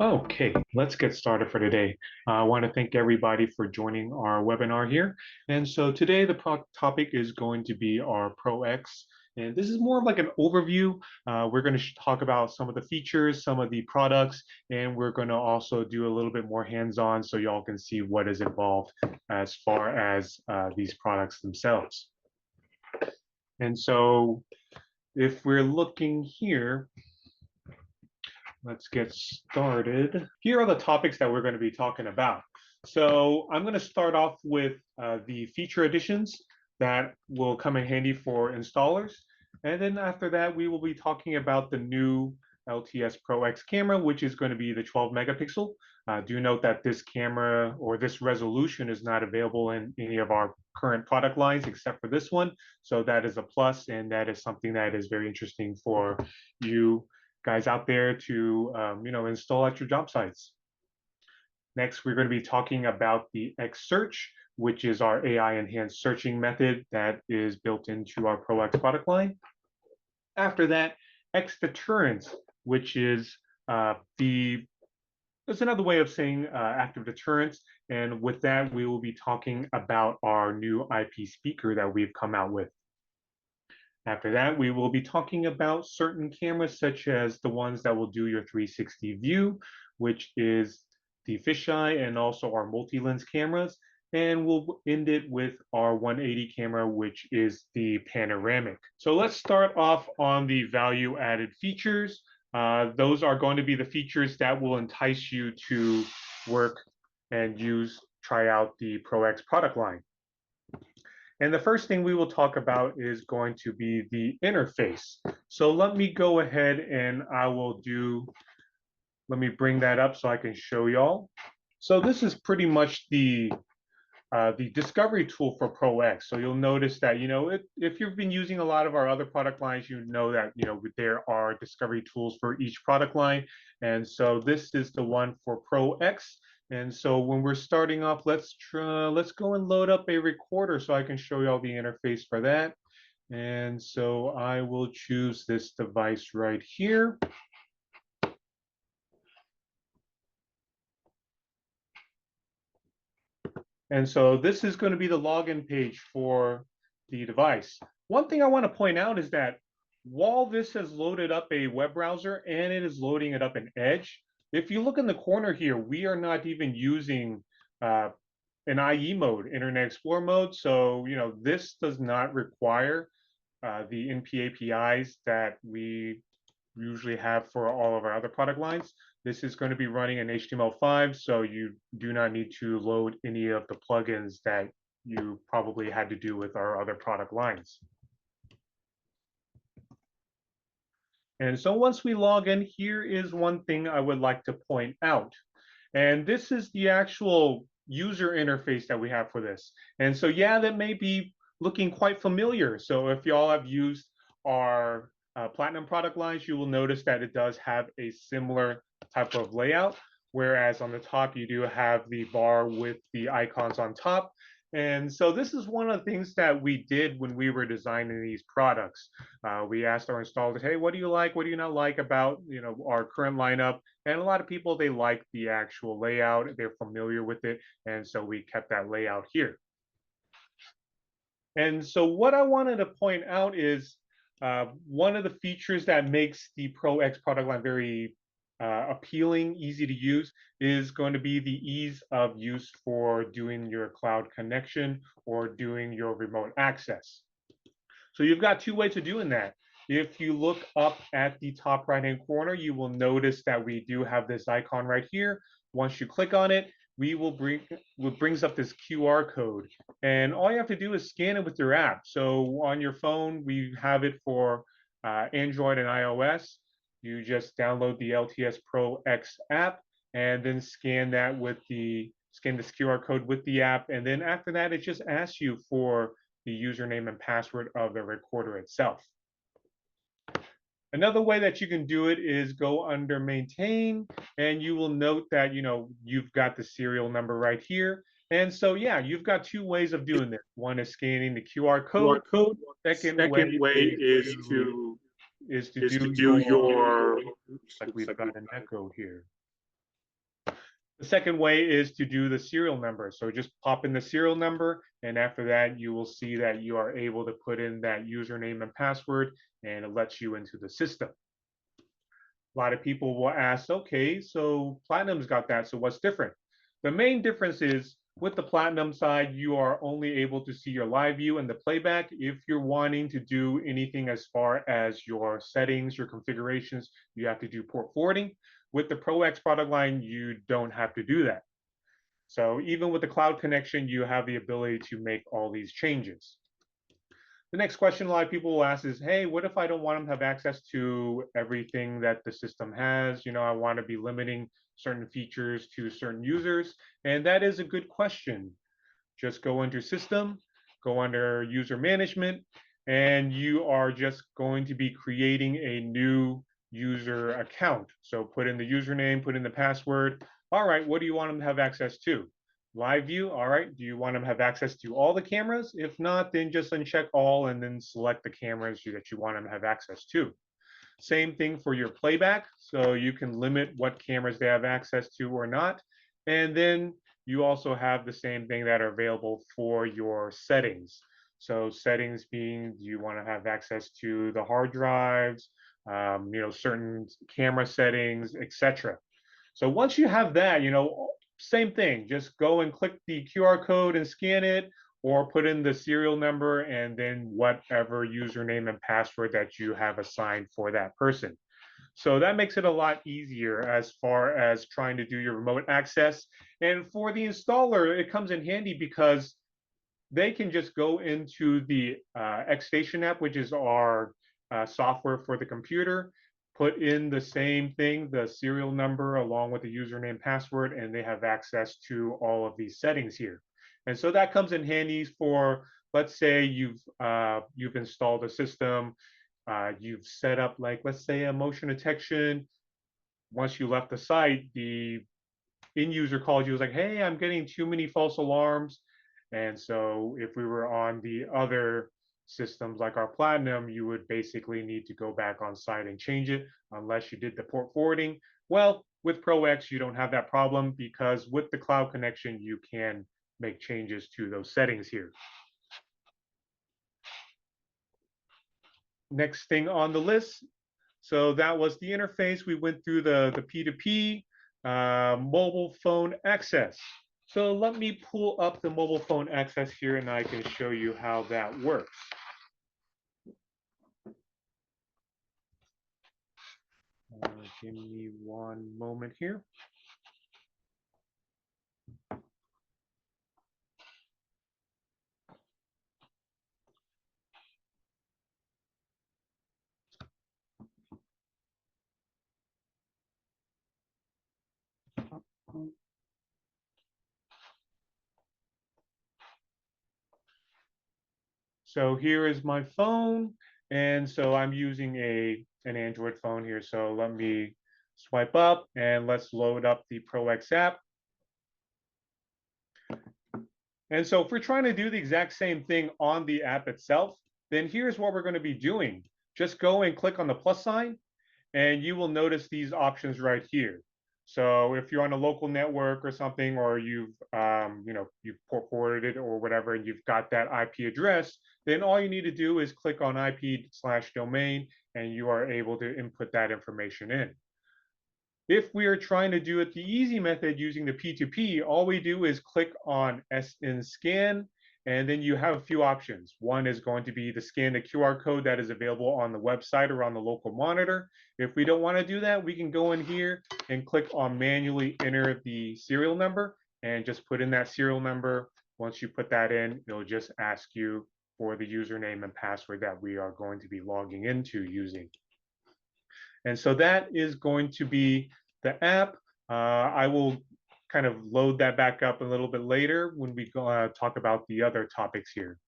Okay, let's get started for today. I want to thank everybody for joining our webinar here. And so today the topic is going to be our Pro X. And this is more of like an overview. We're going to talk about some of the features, some of the products, and we're going to also do a little bit more hands-on so y'all can see what is involved as far as these products themselves. And so if we're looking here, let's get started. Here are the topics that we're going to be talking about. So I'm going to start off with the feature additions that will come in handy for installers. And then after that, we will be talking about the new LTS Pro X camera, which is going to be the 12 megapixel. Do note that this camera or this resolution is not available in any of our current product lines except for this one. So that is a plus, and that is something that is very interesting for you guys out there to install at your job sites. Next, we're going to be talking about the X Search, which is our AI enhanced searching method that is built into our Pro X product line. After that, X-Deterrence, which is it's another way of saying active deterrence. And with that, we will be talking about our new IP speaker that we've come out with. After that, we will be talking about certain cameras, such as the ones that will do your 360 view, which is the Fisheye, and also our multi-lens cameras. And we'll end it with our 180 camera, which is the Panoramic. So let's start off on the value-added features. Those are going to be the features that will entice you to work and try out the Pro X product line. And the first thing we will talk about is going to be the interface. So let me go ahead and let me bring that up so I can show y'all. So this is pretty much the discovery tool for Pro X. So you'll notice that, if you've been using a lot of our other product lines, you know that, there are discovery tools for each product line. And so this is the one for Pro X. And so when we're starting off, let's go and load up a recorder so I can show you all the interface for that. And so I will choose this device right here. And so this is going to be the login page for the device. One thing I want to point out is that while this has loaded up a web browser and it is loading it up in Edge, if you look in the corner here, we are not even using an IE mode, Internet Explorer mode. So, this does not require the NP APIs that we usually have for all of our other product lines. This is going to be running in HTML5, so you do not need to load any of the plugins that you probably had to do with our other product lines. And so once we log in, here is one thing I would like to point out. And this is the actual user interface that we have for this. And so, yeah, that may be looking quite familiar. So if y'all have used our Platinum product lines, you will notice that it does have a similar type of layout, whereas on the top, you do have the bar with the icons on top. And so this is one of the things that we did when we were designing these products. We asked our installers, hey, what do you like? What do you not like about our current lineup? And a lot of people, they like the actual layout. They're familiar with it. And so we kept that layout here. And so what I wanted to point out is one of the features that makes the Pro X product line very appealing, easy to use, is going to be the ease of use for doing your cloud connection or doing your remote access. So you've got two ways of doing that. If you look up at the top right-hand corner, you will notice that we do have this icon right here. Once you click on it, what brings up this QR code. And all you have to do is scan it with your app. So on your phone, we have it for Android and iOS. You just download the LTS Pro X app and then scan this QR code with the app. And then after that, it just asks you for the username and password of the recorder itself. Another way that you can do it is go under maintain, and you will note that you've got the serial number right here. And so yeah, you've got two ways of doing this. One is scanning the QR code. Second way is to do your, like we've got an echo here. The second way is to do the serial number. So just pop in the serial number, and after that, you will see that you are able to put in that username and password, and it lets you into the system. A lot of people will ask, okay, so Platinum's got that, so what's different? The main difference is with the Platinum side, you are only able to see your live view and the playback. If you're wanting to do anything as far as your settings, your configurations, you have to do port forwarding. With the Pro X product line, you don't have to do that. So even with the cloud connection, you have the ability to make all these changes. The next question a lot of people will ask is, hey, what if I don't want them to have access to everything that the system has? I want to be limiting certain features to certain users. And that is a good question. Just go under system, go under user management, and you are just going to be creating a new user account. So put in the username, put in the password. All right, what do you want them to have access to? Live view, all right. Do you want them to have access to all the cameras? If not, then just uncheck all and then select the cameras that you want them to have access to. Same thing for your playback. So you can limit what cameras they have access to or not. And then you also have the same thing that are available for your settings. So settings being, do you want to have access to the hard drives, certain camera settings, etc. So once you have that, same thing, just go and click the QR code and scan it, or put in the serial number and then whatever username and password that you have assigned for that person. So that makes it a lot easier as far as trying to do your remote access. And for the installer, it comes in handy because they can just go into the X-Station app, which is our software for the computer, put in the same thing, the serial number along with the username password, and they have access to all of these settings here. And so that comes in handy for, let's say you've installed a system, you've set up, like, let's say, a motion detection. Once you left the site, the end user calls you, was like, hey, I'm getting too many false alarms. And so if we were on the other systems like our Platinum, you would basically need to go back on site and change it unless you did the port forwarding. Well, with Pro X, you don't have that problem because with the cloud connection, you can make changes to those settings here. Next thing on the list. So that was the interface. We went through the P2P, mobile phone access. So let me pull up the mobile phone access here and I can show you how that works. Give me one moment here. So here is my phone. And so I'm using an Android phone here. So let me swipe up and let's load up the Pro X app. And so if we're trying to do the exact same thing on the app itself, then here's what we're going to be doing. Just go and click on the plus sign, and you will notice these options right here. So if you're on a local network or something, or you've port forwarded or whatever, and you've got that IP address, then all you need to do is click on IP/domain, and you are able to input that information in. If we are trying to do it the easy method using the P2P, all we do is click on SN scan, and then you have a few options. One is going to be to scan the QR code that is available on the website or on the local monitor. If we don't want to do that, we can go in here and click on manually enter the serial number and just put in that serial number. Once you put that in, it'll just ask you for the username and password that we are going to be logging into using. And so that is going to be the app. I will kind of load that back up a little bit later when we talk about the other topics here.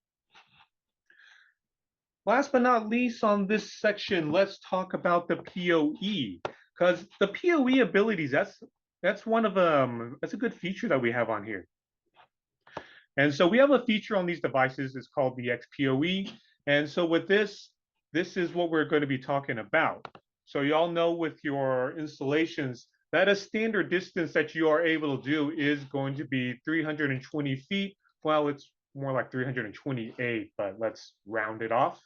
Last but not least on this section, let's talk about the PoE, because the PoE abilities, that's one of them. That's a good feature that we have on here. And so we have a feature on these devices. It's called the XPoE. And so with this is what we're going to be talking about. So y'all know with your installations that a standard distance that you are able to do is going to be 320 feet. Well, it's more like 328, but let's round it off.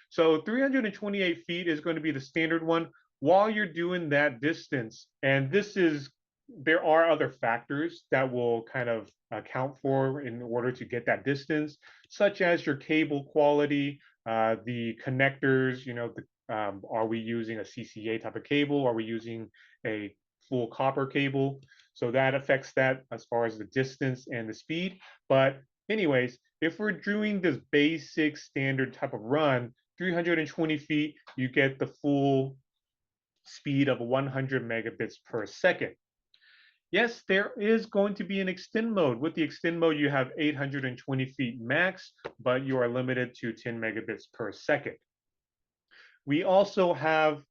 So 328 feet is going to be the standard one while you're doing that distance. And there are other factors that will kind of account for in order to get that distance, such as your cable quality, the connectors, are we using a CCA type of cable? Are we using a full copper cable? So that affects that as far as the distance and the speed. But anyways, if we're doing this basic standard type of run, 320 feet, you get the full speed of 100 megabits per second. Yes, there is going to be an extend mode. With the extend mode, you have 820 feet max, but you are limited to 10 megabits per second. We also have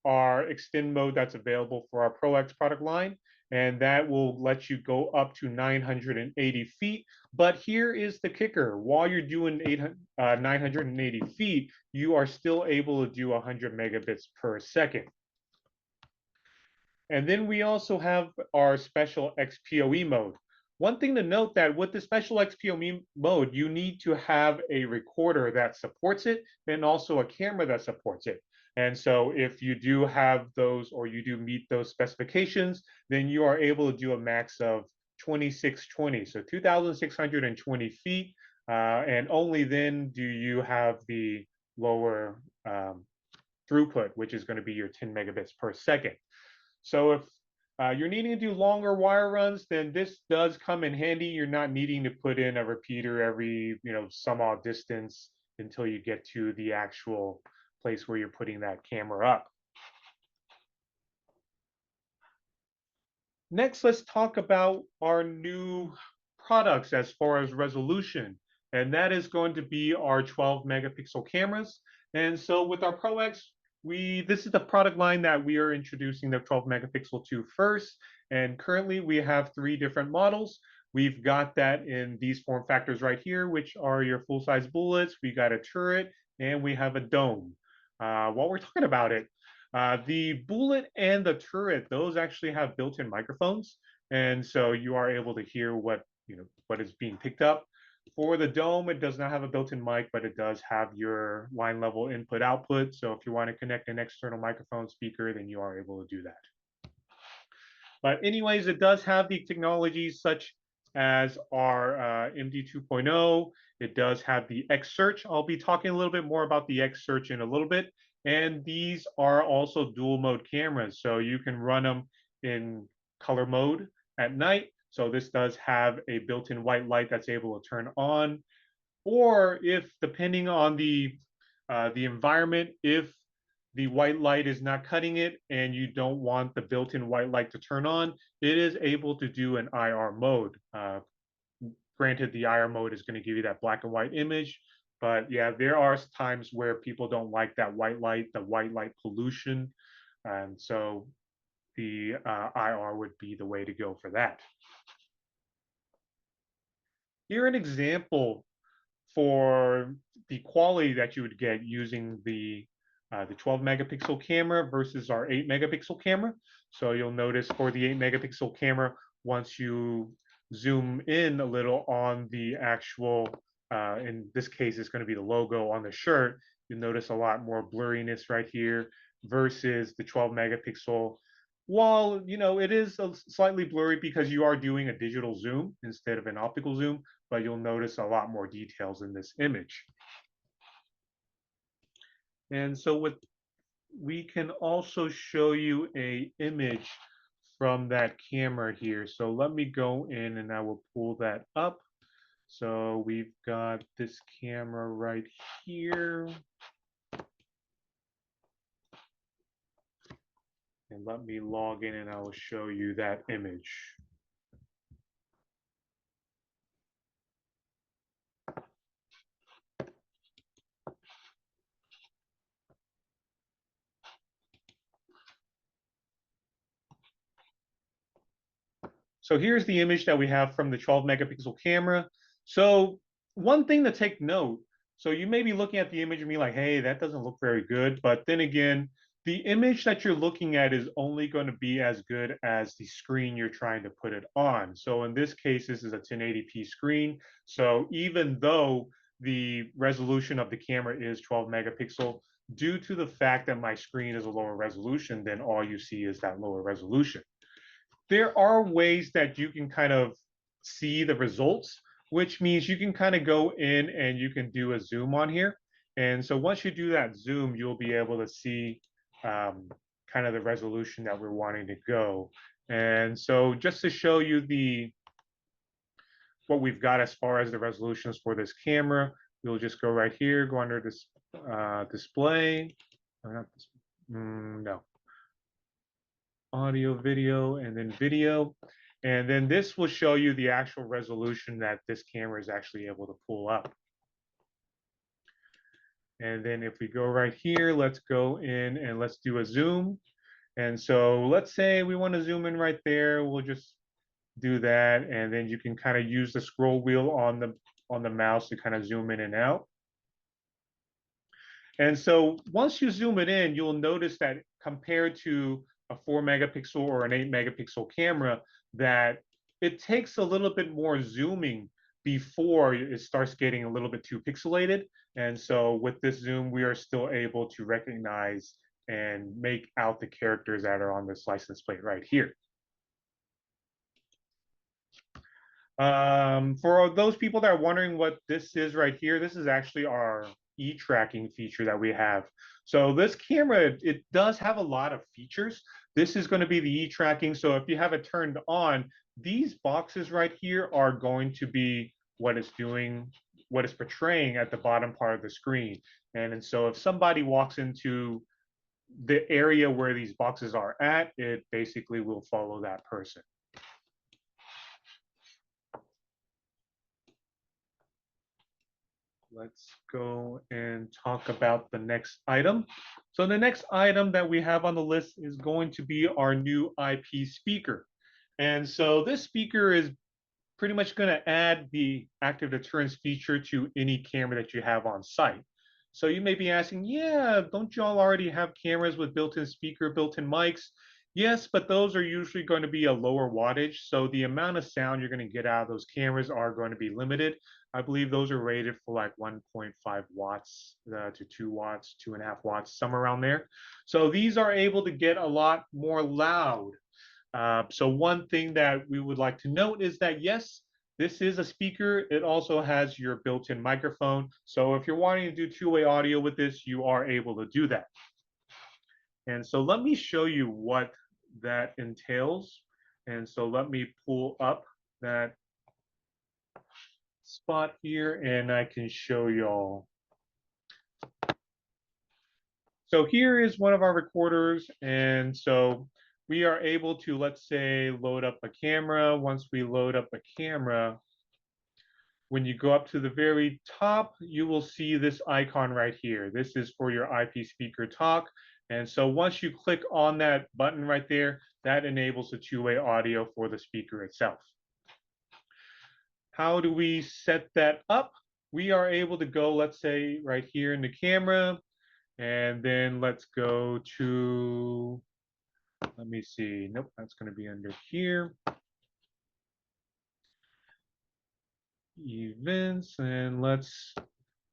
our extend mode that's available for our Pro X product line, and that will let you go up to 980 feet. But here is the kicker. While you're doing 980 feet, you are still able to do 100 megabits per second. And then we also have our special XPOE mode. One thing to note that with the special XPOE mode, you need to have a recorder that supports it and also a camera that supports it. And so if you do have those or you do meet those specifications, then you are able to do a max of 2620, so 2,620 feet. And only then do you have the lower throughput, which is going to be your 10 megabits per second. So if you're needing to do longer wire runs, then this does come in handy. You're not needing to put in a repeater every, some odd distance until you get to the actual place where you're putting that camera up. Next, let's talk about our new products as far as resolution, and that is going to be our 12 megapixel cameras. And so with our Pro X, this is the product line that we are introducing the 12 megapixel to first. And currently we have 3 different models. We've got that in these form factors right here, which are your full-size bullets. We got a turret and we have a dome. While we're talking about it, the bullet and the turret, those actually have built-in microphones. And so you are able to hear what is being picked up. For the dome, it does not have a built-in mic, but it does have your line level input output. So if you want to connect an external microphone speaker, then you are able to do that. But anyways, it does have the technologies such as our MD 2.0. It does have the X search. I'll be talking a little bit more about the X search in a little bit. And these are also dual mode cameras. So you can run them in color mode at night. So this does have a built-in white light that's able to turn on. Or if, depending on the environment, if the white light is not cutting it and you don't want the built-in white light to turn on, it is able to do an IR mode. Granted, the IR mode is going to give you that black and white image, but yeah, there are times where people don't like that white light, the white light pollution. And so the IR would be the way to go for that. Here an example for the quality that you would get using the 12 megapixel camera versus our 8 megapixel camera. So you'll notice for the 8 megapixel camera, once you zoom in a little on the actual, in this case, it's going to be the logo on the shirt, you'll notice a lot more blurriness right here versus the 12 megapixel. While it is slightly blurry because you are doing a digital zoom instead of an optical zoom, but you'll notice a lot more details in this image. And so we can also show you an image from that camera here. So let me go in and I will pull that up. So we've got this camera right here. And let me log in and I will show you that image. So here's the image that we have from the 12 megapixel camera. So one thing to take note, so you may be looking at the image and be like, hey, that doesn't look very good. But then again, the image that you're looking at is only going to be as good as the screen you're trying to put it on. So in this case, this is a 1080p screen. So even though the resolution of the camera is 12 megapixel, due to the fact that my screen is a lower resolution, then all you see is that lower resolution. There are ways that you can kind of see the results, which means you can kind of go in and you can do a zoom on here. And so once you do that zoom, you'll be able to see kind of the resolution that we're wanting to go. And so just to show you what we've got as far as the resolutions for this camera, we'll just go right here, go under this display. Not this, no, audio, video, and then video. And then this will show you the actual resolution that this camera is actually able to pull up. And then if we go right here, let's go in and let's do a zoom. And so let's say we want to zoom in right there. We'll just do that. And then you can kind of use the scroll wheel on the mouse to kind of zoom in and out. And so once you zoom it in, you'll notice that compared to a 4 megapixel or an 8 megapixel camera, that it takes a little bit more zooming before it starts getting a little bit too pixelated. And so with this zoom, we are still able to recognize and make out the characters that are on this license plate right here. For those people that are wondering what this is right here, this is actually our e-tracking feature that we have. So this camera, it does have a lot of features. This is going to be the e-tracking. So if you have it turned on, these boxes right here are going to be what it's doing, what it's portraying at the bottom part of the screen. And so if somebody walks into the area where these boxes are at, it basically will follow that person. Let's go and talk about the next item. So the next item that we have on the list is going to be our new IP speaker. And so this speaker is pretty much going to add the active deterrence feature to any camera that you have on site. So you may be asking, yeah, don't you all already have cameras with built-in speaker, built-in mics? Yes, but those are usually going to be a lower wattage. So the amount of sound you're going to get out of those cameras are going to be limited. I believe those are rated for like 1.5 watts to 2 watts, 2.5 watts, somewhere around there. So these are able to get a lot more loud. So one thing that we would like to note is that, yes, this is a speaker. It also has your built-in microphone. So if you're wanting to do two-way audio with this, you are able to do that. And so let me show you what that entails. And so let me pull up that spot here and I can show y'all. So here is one of our recorders. And so we are able to, let's say, load up a camera. Once we load up a camera, when you go up to the very top, you will see this icon right here. This is for your IP speaker talk. And so once you click on that button right there, that enables the two-way audio for the speaker itself. How do we set that up? We are able to go, let's say, right here in the camera, and then let's go to, let me see, nope, that's going to be under here. Events, and let's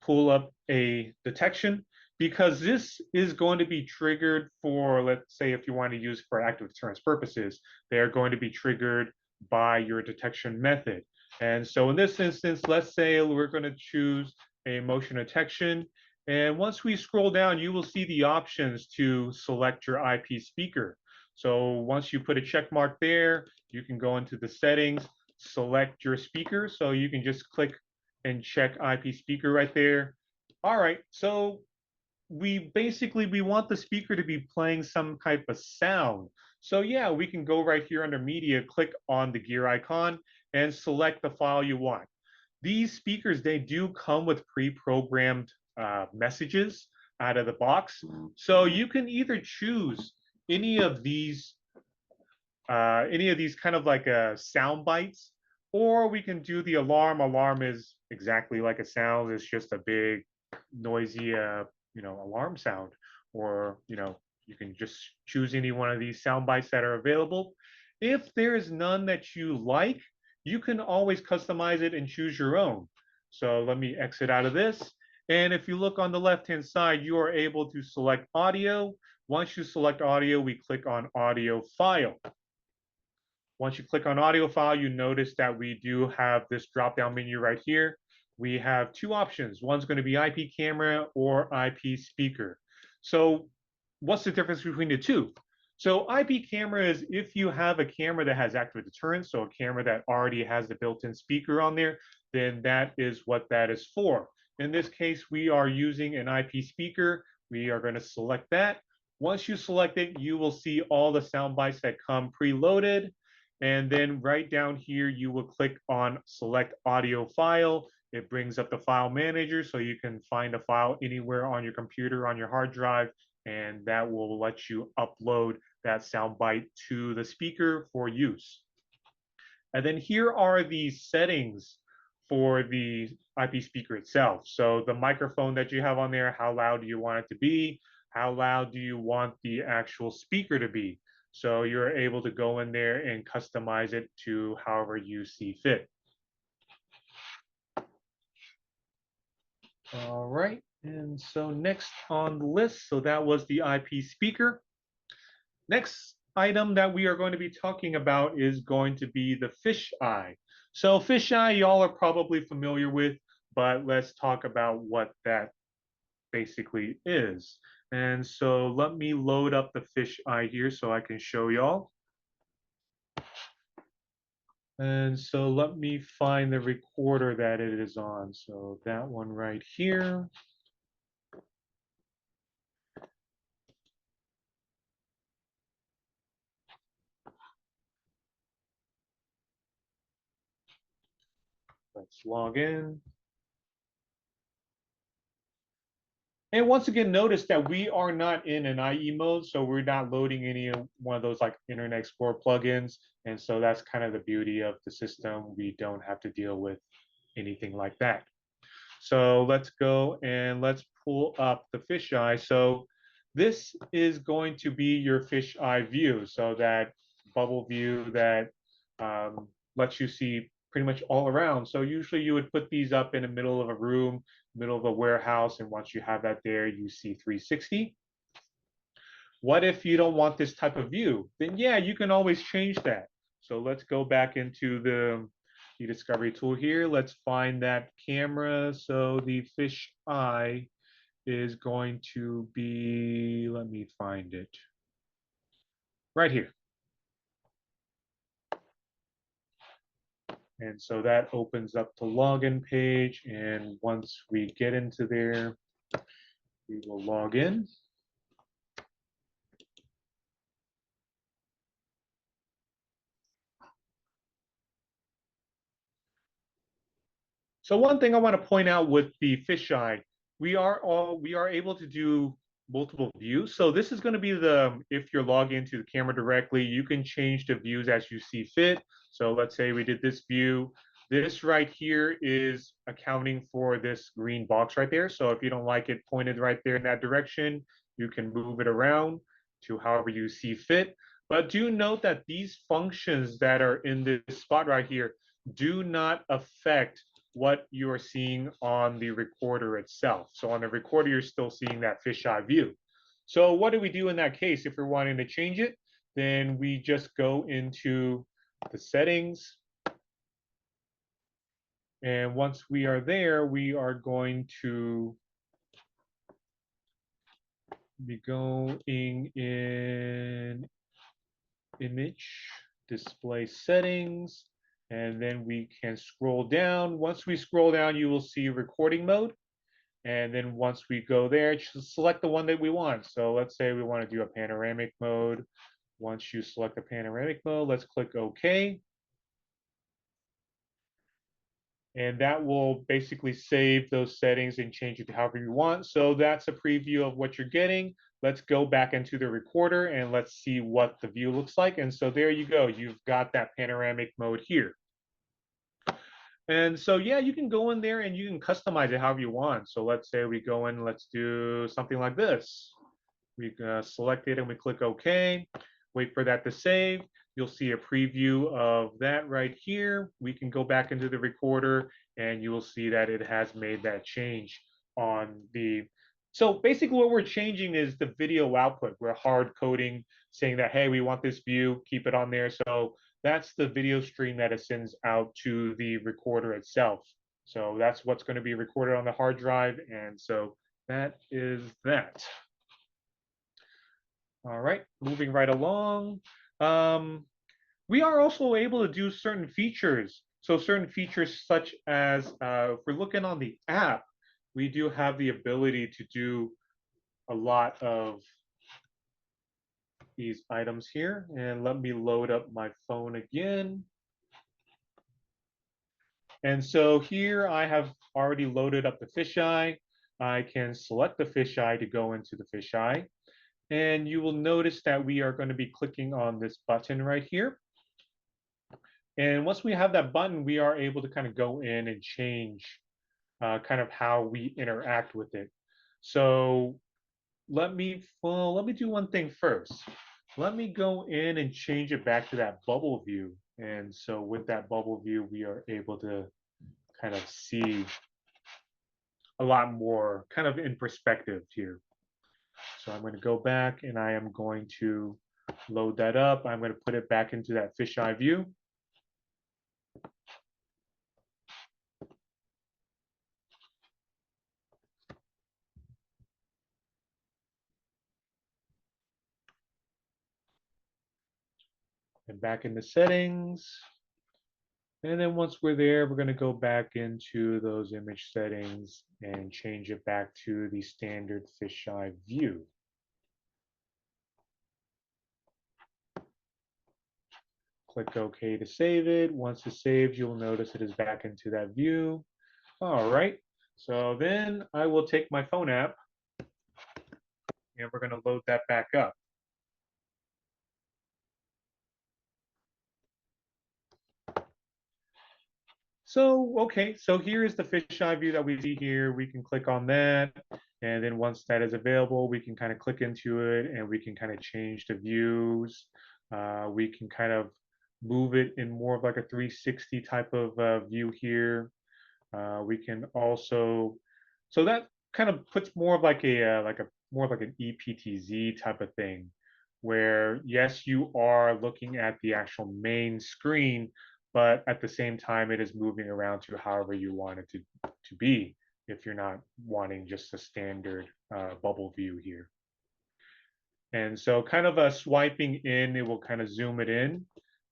pull up a detection, because this is going to be triggered for, let's say, if you want to use for active deterrence purposes, they're going to be triggered by your detection method. And so in this instance, let's say we're going to choose a motion detection. And once we scroll down, you will see the options to select your IP speaker. So once you put a check mark there, you can go into the settings, select your speaker. So you can just click and check IP speaker right there. All right, so we want the speaker to be playing some type of sound. So yeah, we can go right here under media, click on the gear icon and select the file you want. These speakers, they do come with pre-programmed messages out of the box. So you can either choose any of these kind of like sound bites, or we can do the alarm. Alarm is exactly like it sounds. It's just a big, noisy, alarm sound, or You can just choose any one of these sound bites that are available. If there is none that you like, you can always customize it and choose your own. So let me exit out of this. And if you look on the left-hand side, you are able to select audio. Once you select audio, we click on audio file. Once you click on audio file, you notice that we do have this drop-down menu right here. We have two options. One's going to be IP camera or IP speaker. So what's the difference between the two? So IP camera is if you have a camera that has active deterrence, so a camera that already has the built-in speaker on there, then that is what that is for. In this case, we are using an IP speaker. We are going to select that. Once you select it, you will see all the sound bites that come preloaded. And then right down here, you will click on select audio file. It brings up the file manager so you can find a file anywhere on your computer, on your hard drive, and that will let you upload that soundbite to the speaker for use. And then here are the settings for the IP speaker itself. So the microphone that you have on there, how loud do you want it to be? How loud do you want the actual speaker to be? So you're able to go in there and customize it to however you see fit. All right, and so next on the list, so that was the IP speaker. Next item that we are going to be talking about is going to be the fisheye. So fisheye, y'all are probably familiar with, but let's talk about what that basically is. And so let me load up the fisheye here so I can show y'all. And so let me find the recorder that it is on. So that one right here. Let's log in. And once again, notice that we are not in an IE mode, so we're not loading any one of those like Internet Explorer plugins. And so that's kind of the beauty of the system. We don't have to deal with anything like that. So let's go and let's pull up the fisheye. So this is going to be your fisheye view. So that bubble view that lets you see pretty much all around. So usually you would put these up in the middle of a room, middle of a warehouse, and once you have that there, you see 360. What if you don't want this type of view? Then yeah, you can always change that. So let's go back into the discovery tool here. Let's find that camera. So the fish eye is going to be, let me find it, right here. And so that opens up the login page. And once we get into there, we will log in. So one thing I want to point out with the fisheye, we are able to do multiple views. So this is going to be the, if you're logged into the camera directly, you can change the views as you see fit. So let's say we did this view. This right here is accounting for this green box right there. So if you don't like it pointed right there in that direction, you can move it around to however you see fit. But do note that these functions that are in this spot right here do not affect what you are seeing on the recorder itself. So on the recorder, you're still seeing that fisheye view. So what do we do in that case? If we're wanting to change it, then we just go into the settings. And once we are there, we are going to be going in image display settings. And then we can scroll down. Once we scroll down, you will see recording mode. And then once we go there, just select the one that we want. So let's say we want to do a panoramic mode. Once you select the panoramic mode, let's click OK. And that will basically save those settings and change it to however you want. So that's a preview of what you're getting. Let's go back into the recorder and let's see what the view looks like. And so there you go. You've got that panoramic mode here. And so, yeah, you can go in there and you can customize it however you want. So let's say we go in, let's do something like this. We select it and we click OK. Wait for that to save. You'll see a preview of that right here. We can go back into the recorder and you will see that it has made that change on the. So basically what we're changing is the video output. We're hard coding saying that, hey, we want this view, keep it on there. So that's the video stream that it sends out to the recorder itself. So that's what's going to be recorded on the hard drive. And so that is that. All right, moving right along. We are also able to do certain features. So certain features such as if we're looking on the app, we do have the ability to do a lot of these items here. And let me load up my phone again. And so here I have already loaded up the fisheye. I can select the fisheye to go into the fisheye. And you will notice that we are going to be clicking on this button right here. And once we have that button, we are able to kind of go in and change kind of how we interact with it. So let me do one thing first. Let me go in and change it back to that bubble view. And so with that bubble view, we are able to kind of see a lot more kind of in perspective here. So I'm going to go back and I am going to load that up. I'm going to put it back into that fisheye view. And back in the settings. And then once we're there, we're going to go back into those image settings and change it back to the standard fisheye view. Click OK to save it. Once it's saved, you'll notice it is back into that view. All right. So then I will take my phone app and we're going to load that back up. So, okay, so here is the fisheye view that we see here. We can click on that. And then once that is available, we can kind of click into it and we can kind of change the views. We can kind of move it in more of like a 360 type of view here. We can also, so that kind of puts more of like a more of like an EPTZ type of thing, where yes, you are looking at the actual main screen, but at the same time, it is moving around to however you want it to be. If you're not wanting just a standard bubble view here. And so kind of a swiping in, it will kind of zoom it in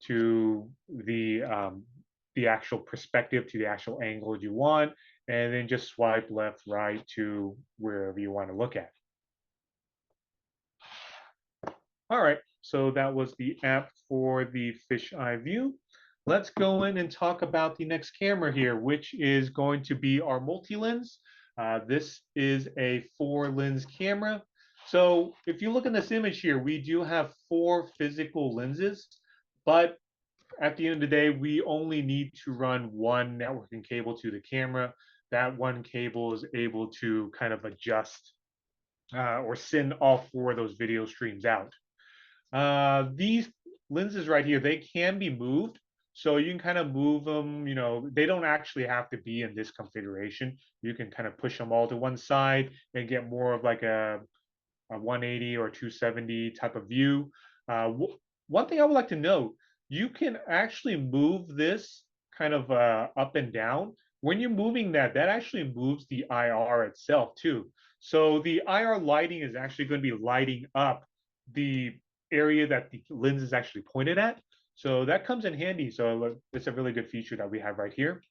to the actual perspective, to the actual angle you want, and then just swipe left, right to wherever you want to look at. All right, so that was the app for the fisheye view. Let's go in and talk about the next camera here, which is going to be our multi-lens. This is a 4-lens camera. So if you look in this image here, we do have 4 physical lenses, but at the end of the day, we only need to run one networking cable to the camera. That one cable is able to kind of adjust or send all 4 of those video streams out. These lenses right here, they can be moved. So you can kind of move them, you know, they don't actually have to be in this configuration. You can kind of push them all to one side and get more of like a 180 or 270 type of view. One thing I would like to note, you can actually move this kind of up and down. When you're moving that, that actually moves the IR itself too. So the IR lighting is actually going to be lighting up the area that the lens is actually pointed at. So that comes in handy. So it's a really good feature that we have right here.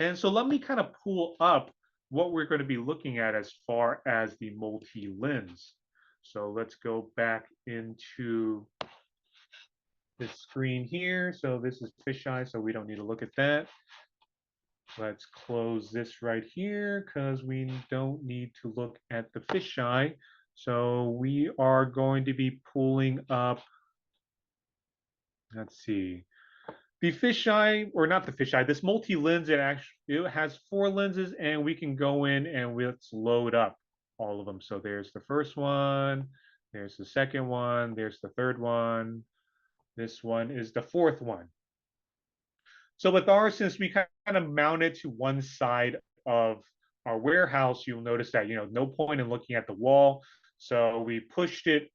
And so let me kind of pull up what we're going to be looking at as far as the multi-lens. So let's go back into this screen here. So this is fisheye, so we don't need to look at that. Let's close this right here because we don't need to look at the fisheye. So we are going to be pulling up, let's see, the fisheye, or not the fisheye, this multi-lens, it has 4 lenses and we can go in and let's load up all of them. So there's the first one, There's the second one. There's the third one. This one is the fourth one. So with ours, since we kind of mount it to one side of our warehouse, you'll notice that, no point in looking at the wall. So we pushed it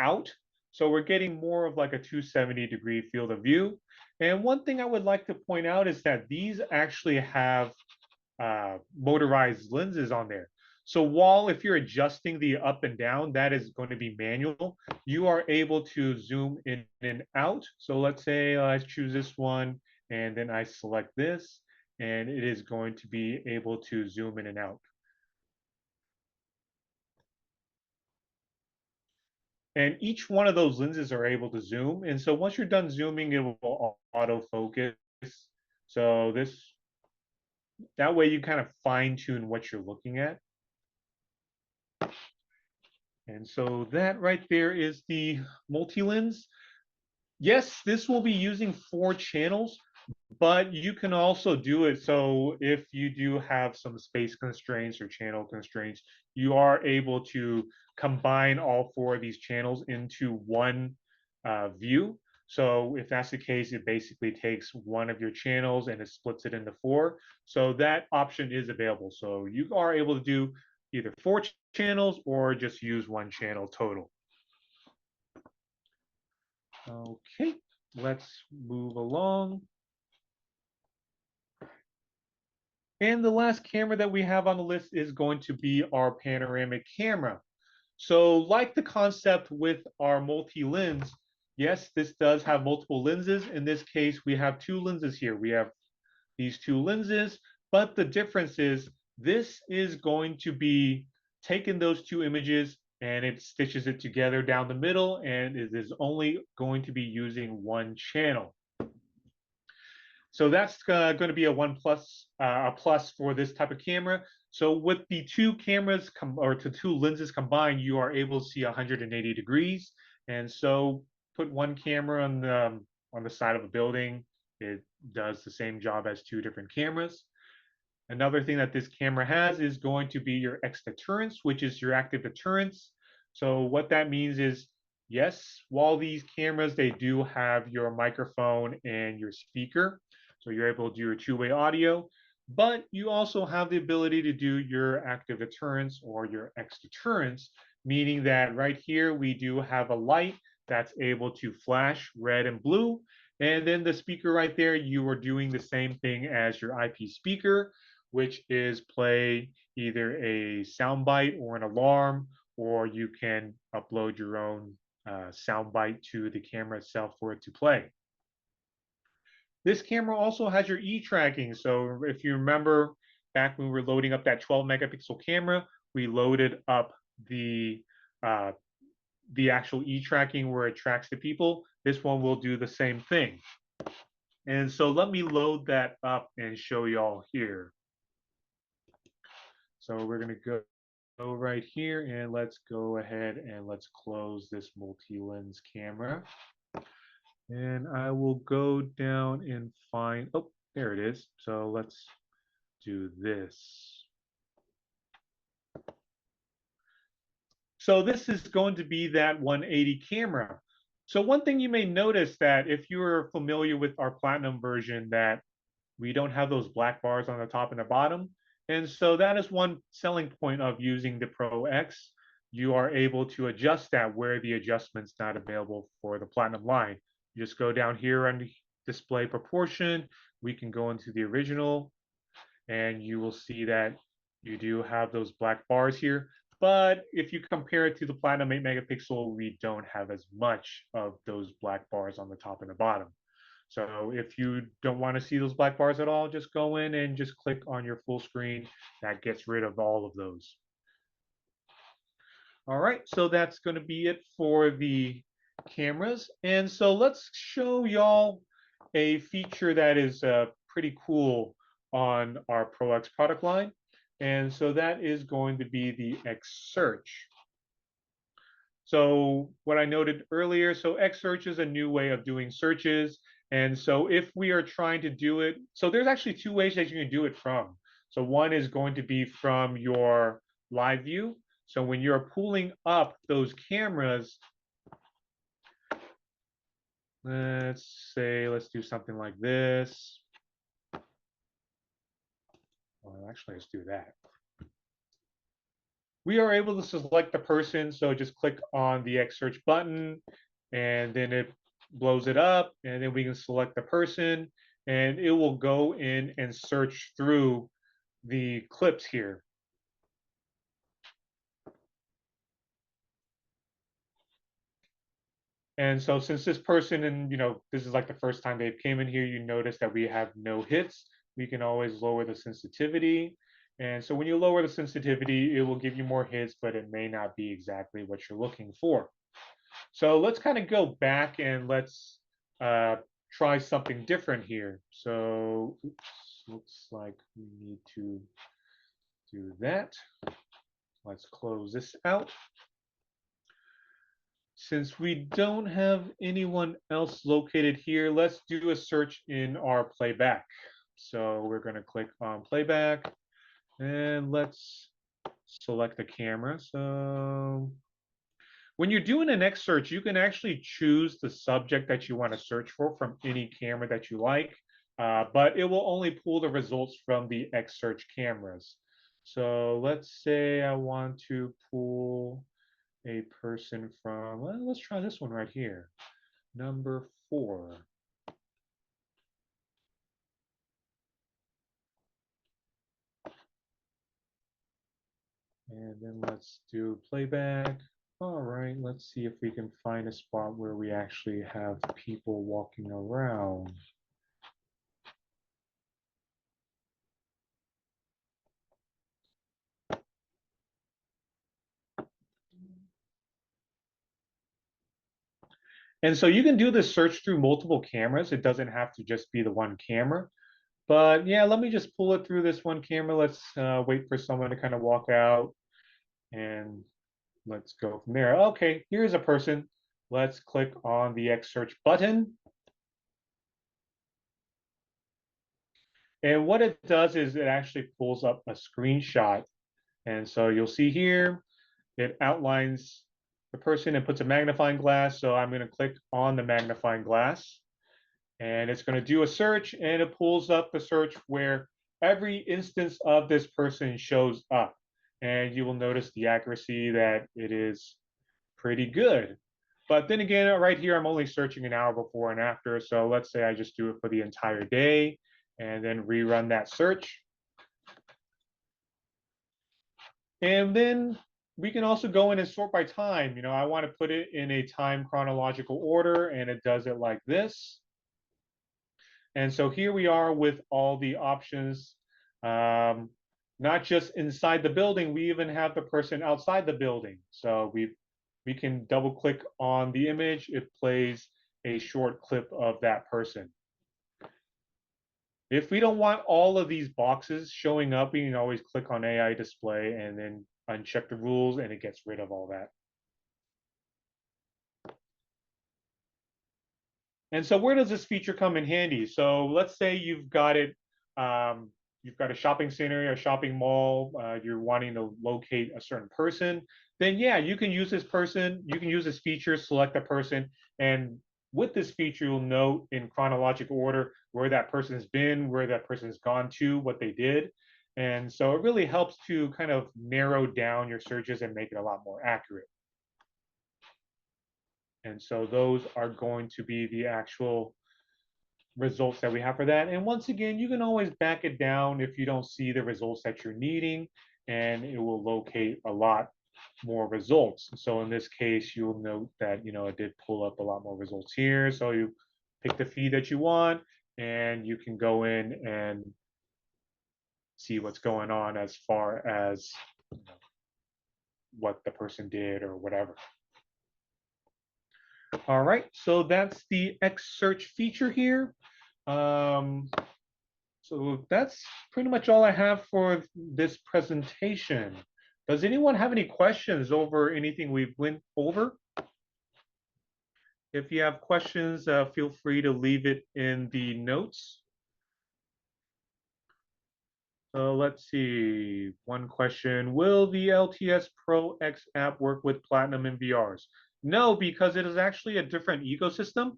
out. So we're getting more of like a 270-degree field of view. And one thing I would like to point out is that these actually have motorized lenses on there. So while if you're adjusting the up and down, that is going to be manual, you are able to zoom in and out. So let's say I choose this one and then I select this and it is going to be able to zoom in and out. And each one of those lenses are able to zoom. And so once you're done zooming, it will autofocus. So that way you kind of fine tune what you're looking at. And so that right there is the multi-lens. Yes, this will be using 4 channels, but you can also do it. So if you do have some space constraints or channel constraints, you are able to combine all 4 of these channels into one view. So if that's the case, it basically takes one of your channels and it splits it into 4. So that option is available. So you are able to do either 4 channels or just use 1 channel total. Okay, let's move along. And the last camera that we have on the list is going to be our panoramic camera. So like the concept with our multi-lens, yes, this does have multiple lenses. In this case, we have 2 lenses here. We have these 2 lenses, but the difference is this is going to be taking those 2 images and it stitches it together down the middle, and it is only going to be using 1 channel. So that's going to be a plus for this type of camera. So with the 2 cameras or the 2 lenses combined, you are able to see 180 degrees. And so put 1 camera on the side of a building. It does the same job as 2 different cameras. Another thing that this camera has is going to be your X-Deterrence, which is your active deterrence. So what that means is, yes, while these cameras, they do have your microphone and your speaker, so you're able to do your 2-way audio, but you also have the ability to do your active deterrence or your X-Deterrence, meaning that right here we do have a light that's able to flash red and blue. And then the speaker right there, you are doing the same thing as your IP speaker, which is play either a soundbite or an alarm, or you can upload your own soundbite to the camera itself for it to play. This camera also has your e-tracking. So if you remember back when we were loading up that 12 megapixel camera, we loaded up uh, the actual e-tracking where it tracks the people. This one will do the same thing. And so let me load that up and show y'all here. So we're going to go right here and let's go ahead and let's close this multi-lens camera. And I will go down and find, oh, there it is. So let's do this. So this is going to be that 180 camera. So one thing you may notice that if you're familiar with our Platinum version, that we don't have those black bars on the top and the bottom. And so that is one selling point of using the Pro X. You are able to adjust that where the adjustment's not available for the Platinum line. You just go down here and display proportion. We can go into the original and you will see that you do have those black bars here. But if you compare it to the Platinum 8 megapixel, we don't have as much of those black bars on the top and the bottom. So if you don't want to see those black bars at all, just go in and just click on your full screen. That gets rid of all of those. All right, so that's going to be it for the cameras. And so let's show y'all a feature that is pretty cool on our Pro X product line. And so that is going to be the X search. So what I noted earlier, so X search is a new way of doing searches. And so if we are trying to do it, so there's actually 2 ways that you can do it from. So one is going to be from your live view. So when you're pulling up those cameras, let's do something like this. Well, actually, let's do that. We are able to select the person. So just click on the X search button and then it blows it up. And then we can select the person and it will go in and search through the clips here. And so since this person, and this is like the first time they came in here, you notice that we have no hits. We can always lower the sensitivity. And so when you lower the sensitivity, it will give you more hits, but it may not be exactly what you're looking for. So let's kind of go back and let's try something different here. So oops, looks like we need to do that. Let's close this out. Since we don't have anyone else located here, let's do a search in our playback. So we're going to click on playback and let's select the camera. So when you're doing an X search, you can actually choose the subject that you want to search for from any camera that you like, but it will only pull the results from the X search cameras. So let's say I want to pull a person from, well, let's try this one right here, number 4. And then let's do playback. All right, let's see if we can find a spot where we actually have people walking around. And so you can do this search through multiple cameras. It doesn't have to just be the one camera. But yeah, let me just pull it through this one camera. Let's wait for someone to kind of walk out and let's go from there. Okay, here's a person. Let's click on the X search button. And what it does is it actually pulls up a screenshot. And so you'll see here, it outlines the person and puts a magnifying glass. So I'm going to click on the magnifying glass and it's going to do a search and it pulls up the search where every instance of this person shows up. And you will notice the accuracy that it is pretty good. But then again, right here, I'm only searching an hour before and after. So let's say I just do it for the entire day and then rerun that search. And then we can also go in and sort by time. I want to put it in a time chronological order, and it does it like this. And so here we are with all the options, not just inside the building, we even have the person outside the building. So we can double click on the image, it plays a short clip of that person. If we don't want all of these boxes showing up, we can always click on AI display and then uncheck the rules and it gets rid of all that. And so where does this feature come in handy? So let's say you've got a shopping center, a shopping mall, you're wanting to locate a certain person, then yeah, you can use this person, you can use this feature, select a person, and with this feature, you'll know in chronological order where that person's been, where that person's gone to, what they did. And so it really helps to kind of narrow down your searches and make it a lot more accurate. And so those are going to be the actual results that we have for that. And once again, you can always back it down if you don't see the results that you're needing, and it will locate a lot more results. So in this case, you'll note that, it did pull up a lot more results here. So you pick the feed that you want, and you can go in and see what's going on as far as what the person did or whatever. All right, so that's the X search feature here. Um, so that's pretty much all I have for this presentation. Does anyone have any questions over anything we've went over? If you have questions, feel free to leave it in the notes. Let's see. One question. Will the LTS Pro X app work with Platinum and VRs? No, because it is actually a different ecosystem.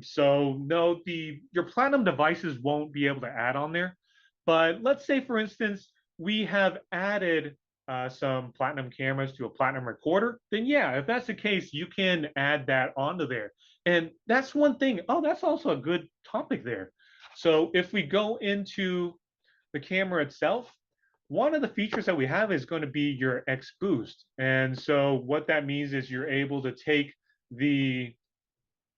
So no, the your Platinum devices won't be able to add on there. But let's say, for instance, we have added some Platinum cameras to a Platinum recorder. Then yeah, if that's the case, you can add that onto there. And that's one thing. Oh, that's also a good topic there. So if we go into the camera itself, one of the features that we have is going to be your X boost. And so what that means is you're able to take the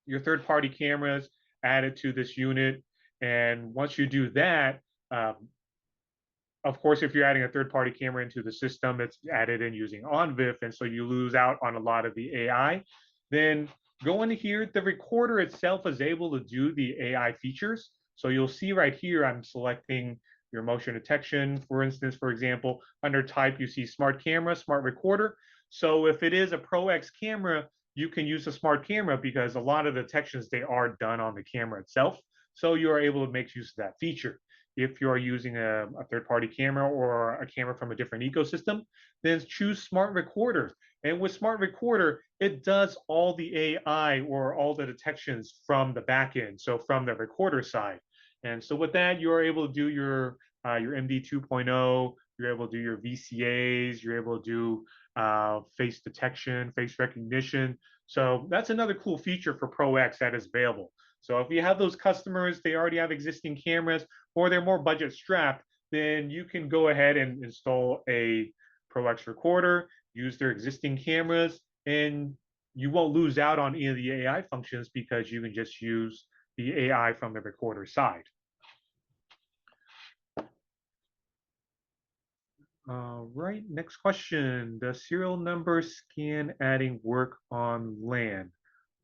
your third party cameras, add it to this unit. And once you do that, of course, if you're adding a third party camera into the system, it's added in using OnVIF. And so you lose out on a lot of the AI. Then go into here, the recorder itself is able to do the AI features. So you'll see right here, I'm selecting your motion detection, for instance, for example, under type, you see smart camera, smart recorder. So if it is a Pro X camera, you can use a smart camera because a lot of the detections, they are done on the camera itself. So you are able to make use of that feature. If you're using a third-party camera or a camera from a different ecosystem, then choose Smart Recorder. And with Smart Recorder, it does all the AI or all the detections from the back end, so from the recorder side. And so with that, you're able to do your MD 2.0, you're able to do your VCAs, you're able to do face detection, face recognition. So that's another cool feature for Pro X that is available. So if you have those customers, they already have existing cameras, or they're more budget strapped, then you can go ahead and install a Pro X recorder, use their existing cameras, and you won't lose out on any of the AI functions because you can just use the AI from the recorder side. All right, next question. Does serial number scan adding work on LAN?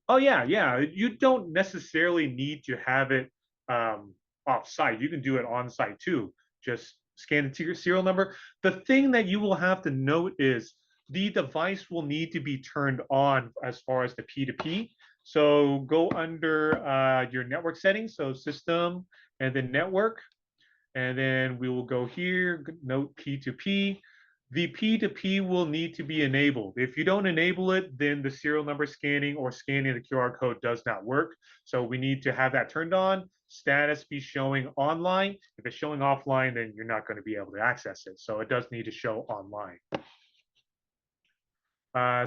Oh yeah. You don't necessarily need to have it off site. You can do it on site too. Just scan it to your serial number. The thing that you will have to note is the device will need to be turned on as far as the P2P. So go under your network settings, so system and then network, and then we will go here, note P2P. The P2P will need to be enabled. If you don't enable it, then the serial number scanning or scanning the QR code does not work. So we need to have that turned on, status be showing online. If it's showing offline, then you're not going to be able to access it. So it does need to show online.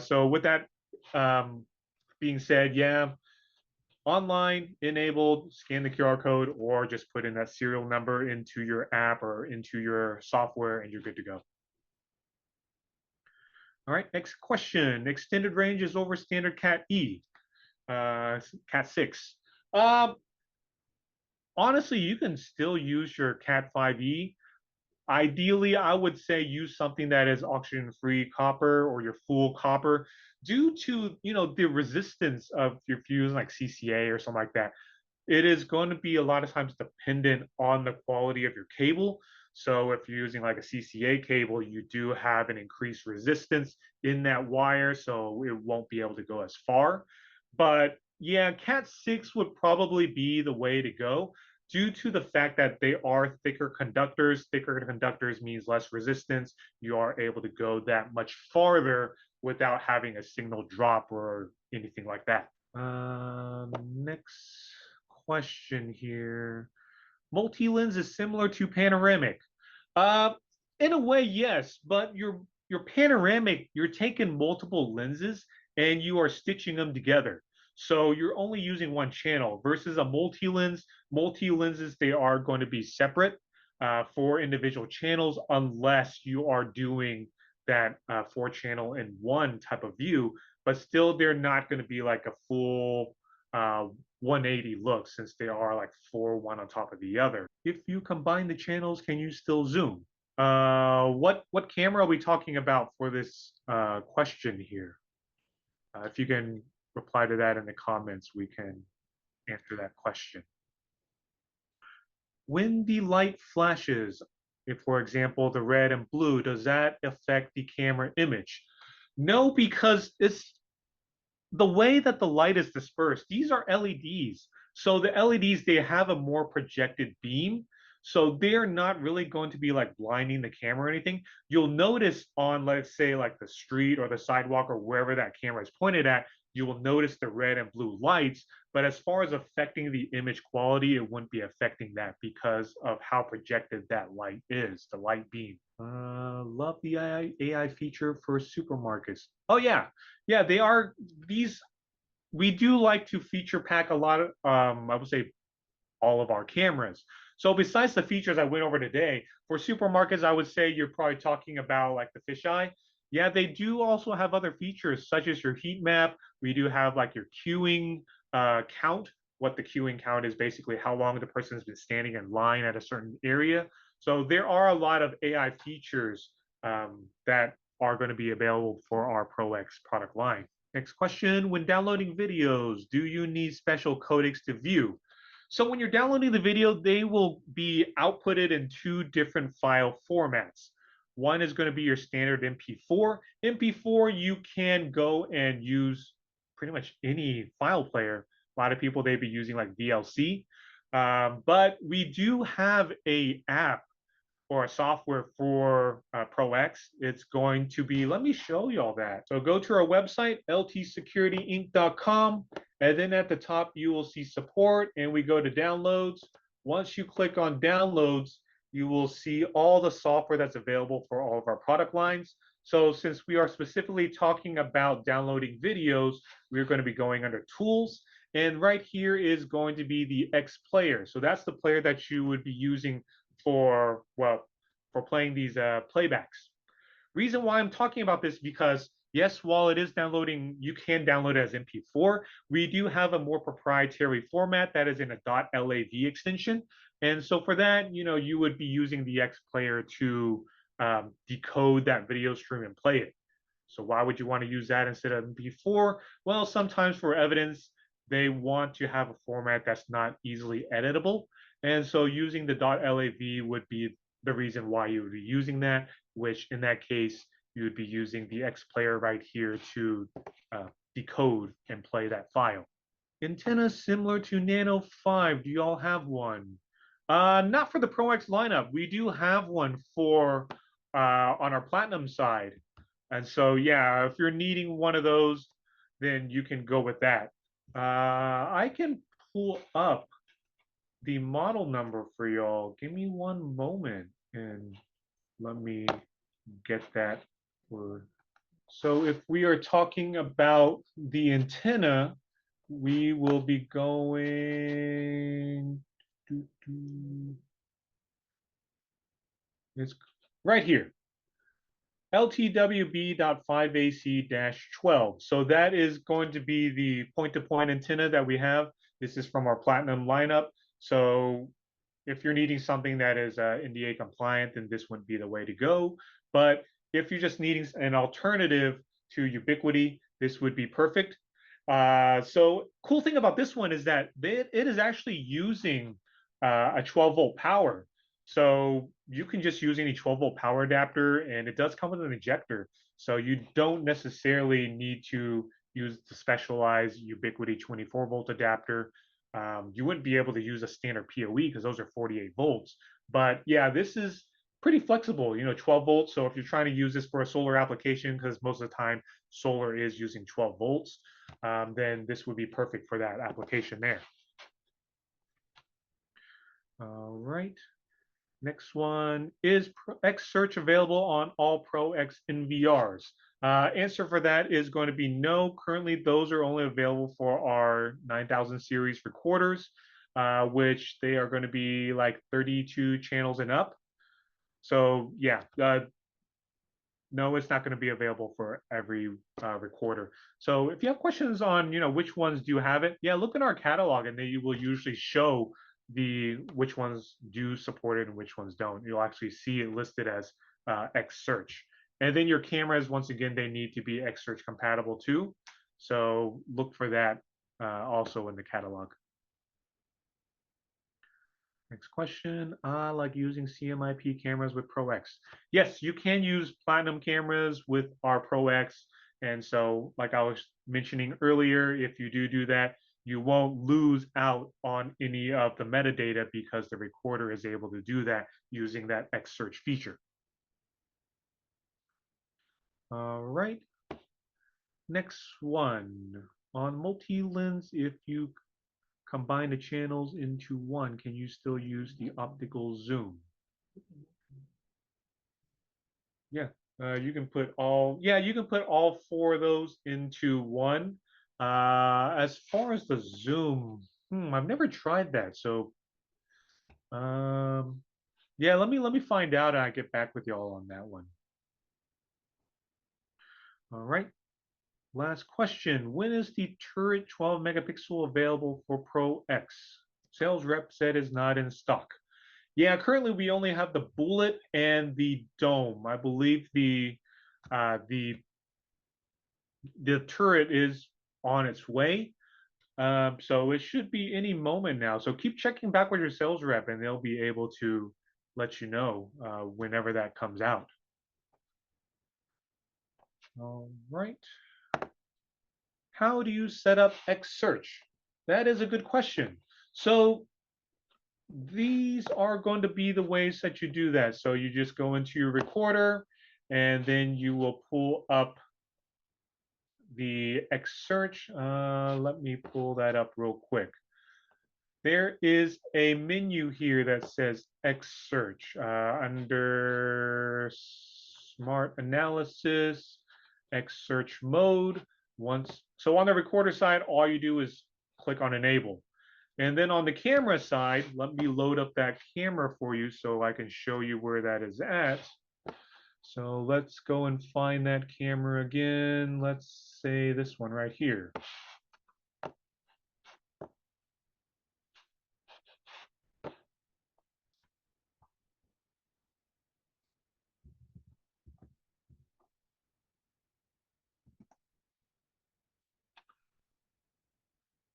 So with that being said, yeah, online enabled, scan the QR code, or just put in that serial number into your app or into your software, and you're good to go. All right, next question. Extended range is over standard Cat E, Cat 6. Honestly, you can still use your Cat 5e. Ideally, I would say use something that is oxygen-free copper or your full copper, due to the resistance of if you're using like CCA or something like that. It is going to be a lot of times dependent on the quality of your cable. So if you're using like a CCA cable, you do have an increased resistance in that wire, so it won't be able to go as far. But yeah, Cat 6 would probably be the way to go due to the fact that they are thicker conductors. Thicker conductors means less resistance. You are able to go that much farther without having a signal drop or anything like that. Next question here. Multi-lens is similar to panoramic. Uh, in a way, yes, but your panoramic, you're taking multiple lenses and you are stitching them together. So you're only using one channel versus a multi-lens. Multi-lenses, they are going to be separate for individual channels unless you are doing that four channel in one type of view, but still they're not going to be like a full 180 look since they are like four one on top of the other. If you combine the channels, can you still zoom? What camera are we talking about for this question here? If you can reply to that in the comments, we can answer that question. When the light flashes, if for example the red and blue, does that affect the camera image? No, because it's the way that the light is dispersed. These are LEDs. So the LEDs, they have a more projected beam. So they're not really going to be like blinding the camera or anything. You'll notice on, let's say, like the street or the sidewalk or wherever that camera is pointed at, you will notice the red and blue lights. But as far as affecting the image quality, it wouldn't be affecting that because of how projected that light is, the light beam. Love the AI feature for supermarkets. Oh yeah, yeah, they are these. We do like to feature pack a lot of, I would say, all of our cameras. So besides the features I went over today, for supermarkets, I would say you're probably talking about like the fisheye. Yeah, they do also have other features such as your heat map. We do have like your queuing count. What the queuing count is basically how long the person has been standing in line at a certain area. So there are a lot of AI features that are going to be available for our Pro X product line. Next question, when downloading videos, do you need special codecs to view? So when you're downloading the video, they will be outputted in two different file formats. One is going to be your standard MP4. MP4, you can go and use pretty much any file player. A lot of people, they'd be using like VLC. But we do have a app or a software for Pro X. It's going to be, let me show you all that. So go to our website, ltsecurityinc.com, and then at the top, you will see support, and we go to downloads. Once you click on downloads, you will see all the software that's available for all of our product lines. So since we are specifically talking about downloading videos, we're going to be going under tools. And right here is going to be the X player. So that's the player that you would be using for, well, for playing these playbacks. Reason why I'm talking about this because yes, while it is downloading, you can download it as MP4. We do have a more proprietary format that is in a .lav extension, and so for that, you would be using the X player to decode that video stream and play it. So why would you want to use that instead of MP4? Well, sometimes for evidence, they want to have a format that's not easily editable. And so using the .lav would be the reason why you would be using that, which in that case, you would be using the X player right here to decode and play that file. Antenna similar to Nano 5. Do you all have one? Not for the Pro X lineup. We do have one for on our Platinum side. And so, yeah, if you're needing one of those, then you can go with that. I can pull up the model number for y'all. Give me one moment and let me get that. So if we are talking about the antenna, we will be going. It's right here. LTWB.5AC-12. So that is going to be the point-to-point antenna that we have. This is from our Platinum lineup. So if you're needing something that is NDA compliant, then this wouldn't be the way to go. But if you're just needing an alternative to Ubiquiti, this would be perfect. So cool thing about this one is that it is actually using a 12-volt power. So you can just use any 12-volt power adapter, and it does come with an ejector. So you don't necessarily need to use the specialized Ubiquiti 24-volt adapter. You wouldn't be able to use a standard PoE because those are 48 volts. But yeah, this is pretty flexible, 12 volts. So if you're trying to use this for a solar application, because most of the time solar is using 12 volts, then this would be perfect for that application there. All right. Next one, is X Search available on all Pro X NVRs? Answer for that is going to be no. Currently, those are only available for our 9000 series recorders, which they are going to be like 32 channels and up. So yeah, no, it's not going to be available for every recorder. So if you have questions on, which ones do you have it? Yeah, look in our catalog, and they will usually show which ones do support it and which ones don't. You'll actually see it listed as X Search. And then your cameras, once again, they need to be X Search compatible too. So look for that also in the catalog. Next question. I like using CMIP cameras with Pro X. Yes, you can use Platinum cameras with our Pro X. And so, like I was mentioning earlier, if you do that, you won't lose out on any of the metadata because the recorder is able to do that using that X search feature. All right. Next one. On multi-lens, if you combine the channels into one, can you still use the optical zoom? Yeah, you can put all, yeah, you can put all four of those into one. As far as the zoom, I've never tried that. So, um, yeah, let me find out and I get back with y'all on that one. All right. Last question. When is the turret 12 megapixel available for Pro X? Sales rep said is not in stock. Yeah, currently we only have the bullet and the dome. I believe uh, the the turret is on its way. So it should be any moment now. So keep checking back with your sales rep, and they'll be able to let you know whenever that comes out. All right. How do you set up X search? That is a good question. So these are going to be the ways that you do that. So you just go into your recorder, and then you will pull up the X search. Let me pull that up real quick. There is a menu here that says X search under smart analysis, X search mode. So on the recorder side, all you do is click on enable. And then on the camera side, let me load up that camera for you so I can show you where that is at. So let's go and find that camera again. Let's say this one right here.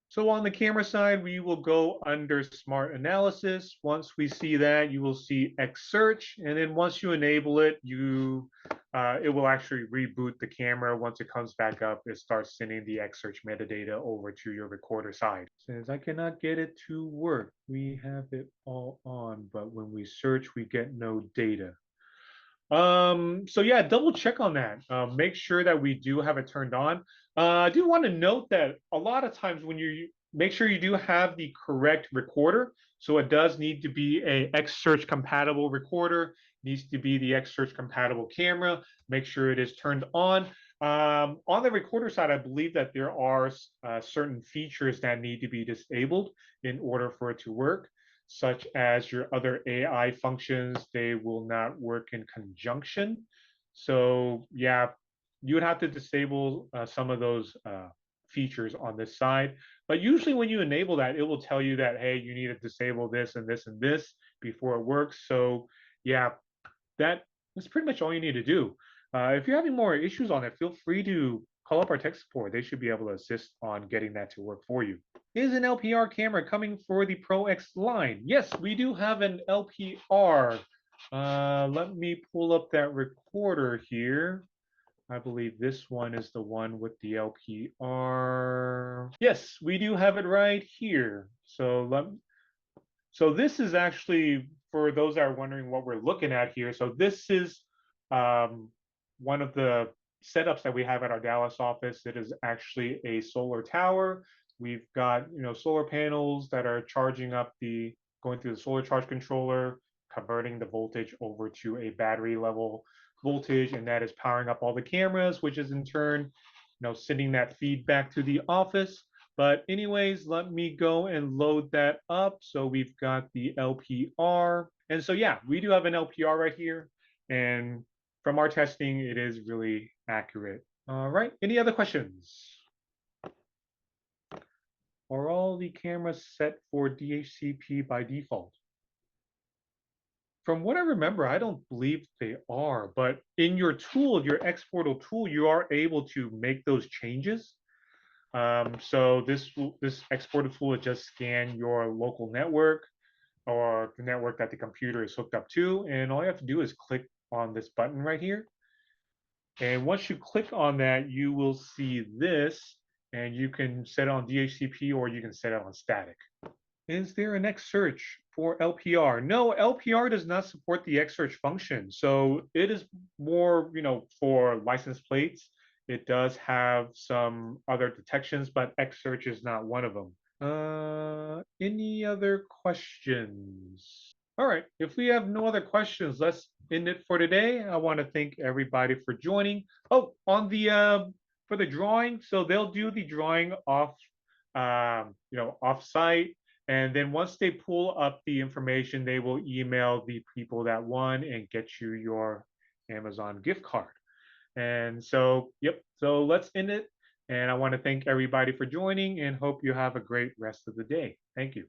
So on the camera side, we will go under smart analysis. Once we see that, you will see X search. And then once you enable it, it will actually reboot the camera. Once it comes back up, it starts sending the X search metadata over to your recorder side. It says, I cannot get it to work. We have it all on, but when we search, we get no data. So yeah, double check on that. Make sure that we do have it turned on. I do want to note that a lot of times when you make sure you do have the correct recorder. So it does need to be a X search compatible recorder, needs to be the X search compatible camera. Make sure it is turned on. On the recorder side, I believe that there are certain features that need to be disabled in order for it to work, such as your other AI functions, they will not work in conjunction. So yeah, you would have to disable some of those features on this side. But usually when you enable that, it will tell you that, hey, you need to disable this and this and this before it works. So yeah, that's pretty much all you need to do. If you're having more issues on it, feel free to call up our tech support. They should be able to assist on getting that to work for you. Is an LPR camera coming for the Pro X line? Yes, we do have an LPR. Let me pull up that recorder here. I believe this one is the one with the LPR. Yes, we do have it right here. So this is actually, for those that are wondering what we're looking at here, so this is one of the setups that we have at our Dallas office. It is actually a solar tower. We've got solar panels that are charging up going through the solar charge controller, converting the voltage over to a battery level voltage, and that is powering up all the cameras, which is in turn sending that feedback to the office. But anyways, let me go and load that up. So we've got the LPR. And so yeah, we do have an LPR right here. And from our testing, it is really accurate. All right, any other questions? Are all the cameras set for DHCP by default? From what I remember, I don't believe they are, but in your tool, your X-Portal tool, you are able to make those changes. So this exporter tool will just scan your local network or the network that the computer is hooked up to, and all you have to do is click on this button right here. And once you click on that, you will see this, and you can set it on DHCP or you can set it on static. Is there an X search for LPR? No, LPR does not support the X search function. So it is more, for license plates. It does have some other detections, but X search is not one of them. Any other questions? All right, if we have no other questions, let's end it for today. I want to thank everybody for joining. Oh, on the for the drawing, so they'll do the drawing off, off site, and then once they pull up the information, they will email the people that won and get you your Amazon gift card. And so, yep, so let's end it. And I want to thank everybody for joining and hope you have a great rest of the day. Thank you.